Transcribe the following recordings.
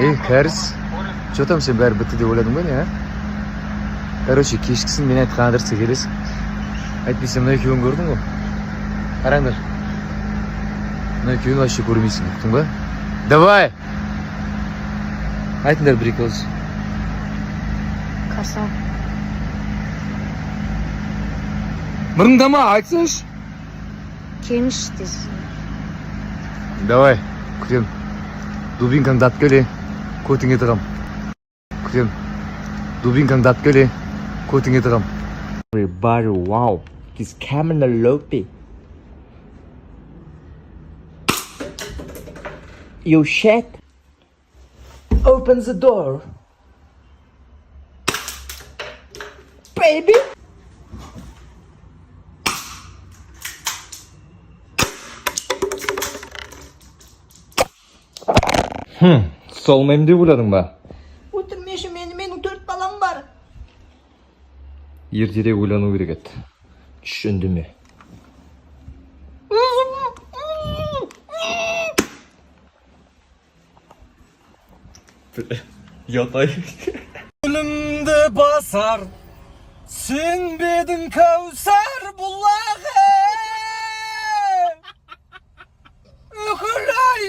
Kәріс, что там сен бәрі бітті деп ойладың ба не, а? Короче, кешкісін мен айтқан адреске келесің. Әйтпесе мына екеуін көрдің ғой. Қараңдар. Мына екеуін вообще көрмейсің, ұқтың ба? Давай! Айтыңдар бір-екі ауыз. Қаса. Мұрындама, айтсаңшы. Кеміш дейсіз. Давай, күтем. Дубинкаңды ат келе, көтіңе тығам. Күтем. Дубинкаңды ат келе, көтіңе тығам. Everybody, wow, this camera lobby. You shit. Open the door. Baby. Солмаймын деп ойладың ба? Отырмеші менің 4 балам бар. Ертерек ойлану керек еді. Düşündü mü? Yatay. Ölümde basar, sünbedin kavsar bullağı. Ökülay.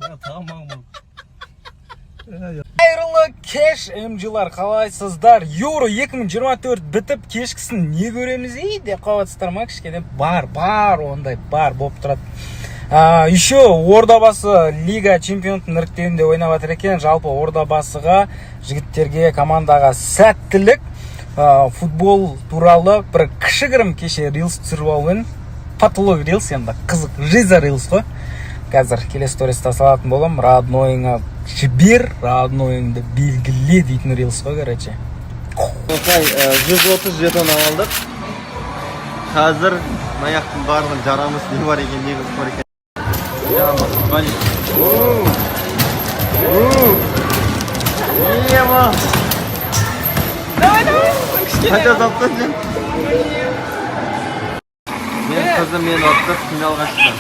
Ya tamam. Қайырлы кеш эмжилар, қалайсыздар? Euro 2024 бітіп кешкісін не көреміз деп қалатсыздар ма? Кішкене бар ондай бар болып тұрады. Еще Ордабасы Лига чемпионтың іріктеуінде ойнап жатыр екен. Жалпы Ордабасыға, жігіттерге, командаға сәттілік. Футбол туралы бір кішігірім кеше рилс түсіріп алуын. Потолок рилс, енді қызық, жиза рилс қой. Қазір келесі сториста салатын болам. Роднойыңа жібер, роднойыңды белгіле дейтін рилс қой, короче. Осылай 130 жетон алдық. Қазір маяқтың барлығын жарамыз не бар екен, не бар екен. Ема! Қайда таптың сен? Мен қызым мен оттық финалға шыққан.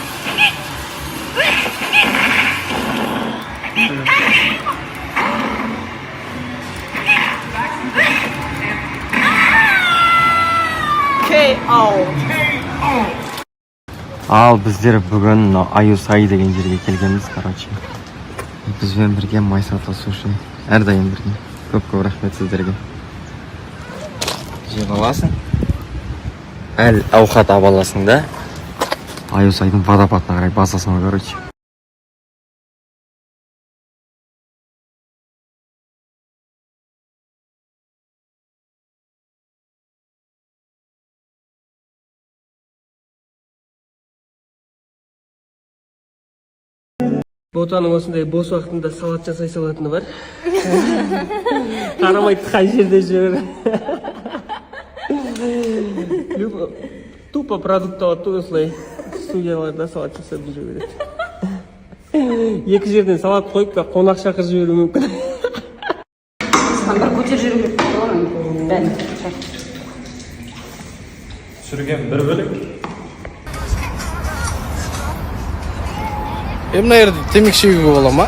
Ал біздер бүгін Аюсай деген жерге келгенбіз, короче. Бізбен бірге Майсата суши. Әрдайым бірге. Көп рахмет сіздерге. Жеп аласың? Әл ауқат абаласың да? Аюсайдың водопадына қарай басасың, короче. Ботаның осындай бос уақытында салат жасай салатыны бар. Қарамайды қай жерде жүр. Тупо продукт алады, осылай студияларда салат жасап жүру керек. Екі жерден салат қойып, қонақ шақырып жіберу мүмкін. Бір көтер жүру керек. Сүрген бір бөлік. Мына жерде темекі шегуге бола ма?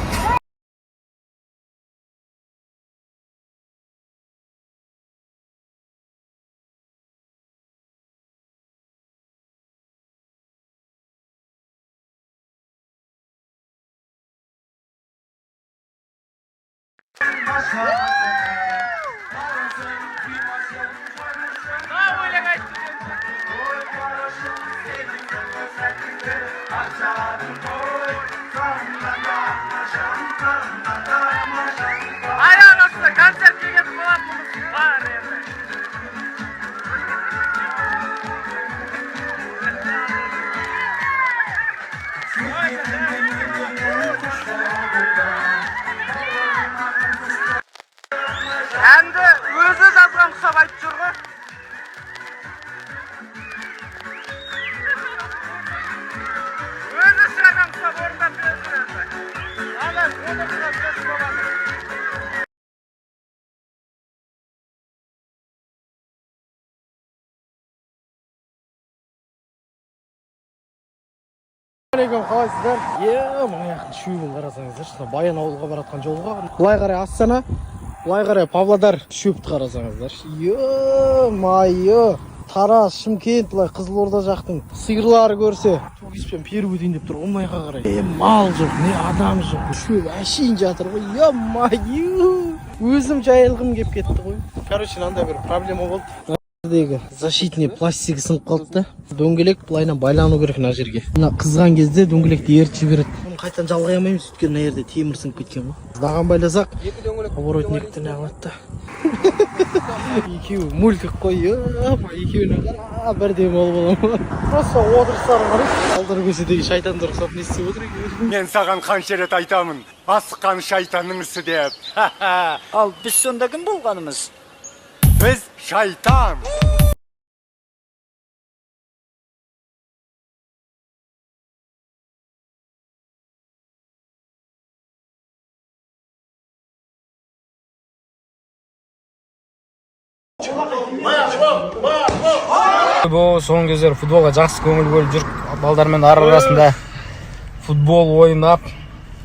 Әнді өзі жазған құсап айтып жүр ғой. Өзі шығарған құсап орындап беріп жүр. Ана, оны құсап беріп болады. Қалайсың? қалайсыздар? Мына жақын шөбін қарасаңыздаршы, Баян ауылға баратқан жолға. Былай қарай Астана, былай қарай Павлодар шөпті қарасаңыздаршы. Майы, Тараз, Шымкент, былай Қызылорда жақтың сиырлары көрсе, туриспен періп өтейін деп тұр, Омайға қарай. Мал жоқ, не адам жоқ, шөп әшейін жатыр ғой. Майы, өзім жайылғым кеп кетті ғой. Короче, мынандай бір проблема болды. Защитный пластигі сынып қалды да. Дөңгелек былайынан байлану керек мына жерге. Мына қызған кезде дөңгелекті ерітіп жібереді. Оны қайтадан жалғай алмаймыз, өйткені мына жерде темір сынып кеткен ғой. Сыздаған байласақ, оборотниктен ағылады да. Екеуі мультик қой, екеуіне қара бірден болып аламын. Просто отырыстарын қарайсың. Алдар көшедегі шайтандар ұқсап не істеп отыр екен. Мен саған қанша рет айтамын, асыққан шайтанның ісі деп. Ал біз сонда кім болғанымыз? Біз шайтан. Бұл соңғы кездері футболға жақсы көңіл бөліп жүр. Балдармен арасында футбол ойнап,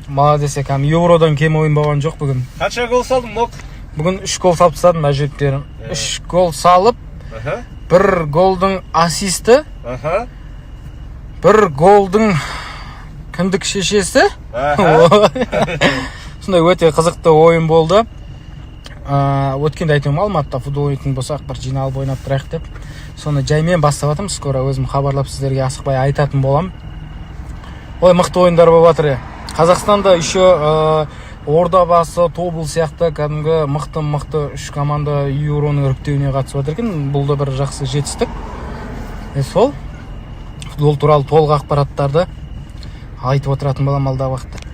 молодец екам. Евродан кем ойын болған жоқ бүгін. Қанша гол салдың, Мок? Бүгін 3 гол салып тастадым әжептерім. 3 гол салып, 1 голдың ассисті, 1 голдың кіндік шешесі. Сондай өте қызықты ойын болды. Өткенде айтуым Алматыда футбол ойнайтын болсақ бір жиналып ойнап тұрайық деп. Соны жаймен бастап жатырмын. Скоро өзім хабарлап сіздерге асықпай айтатын болам. Ой, мықты ойындар болып жатыр. Қазақстанда еще Ордабасы, Тобыл сияқты кәдімгі мықты 3 команда Евроның іріктеуіне қатысып жатыр екен. Бұл да бір жақсы жетістік. Сол футбол туралы толық ақпараттарды айтып отыратын болам алдағы уақытта.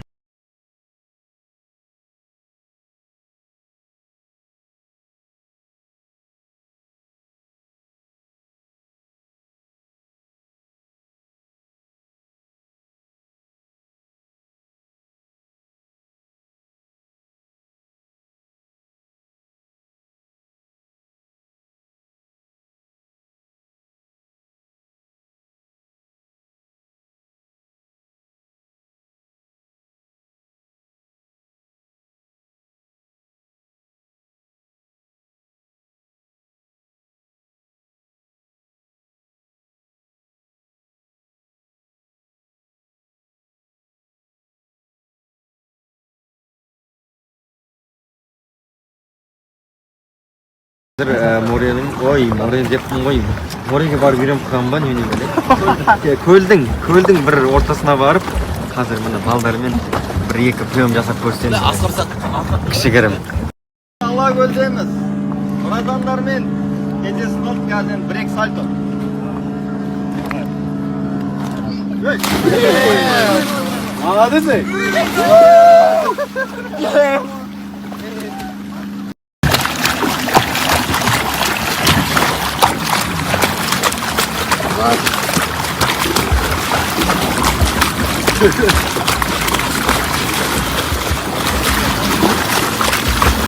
Морен деппін ғой. Моренге барып үйреніп қалған ба немене біле? Көлдің бір ортасына барып, қазір міне балдармен 1-2 прием жасап көрсетеміз. Кішігірім. Алла көлдеміз. Мұратандармен кездесіп қалдық қазір 1-2 сальто. Молодец. Good.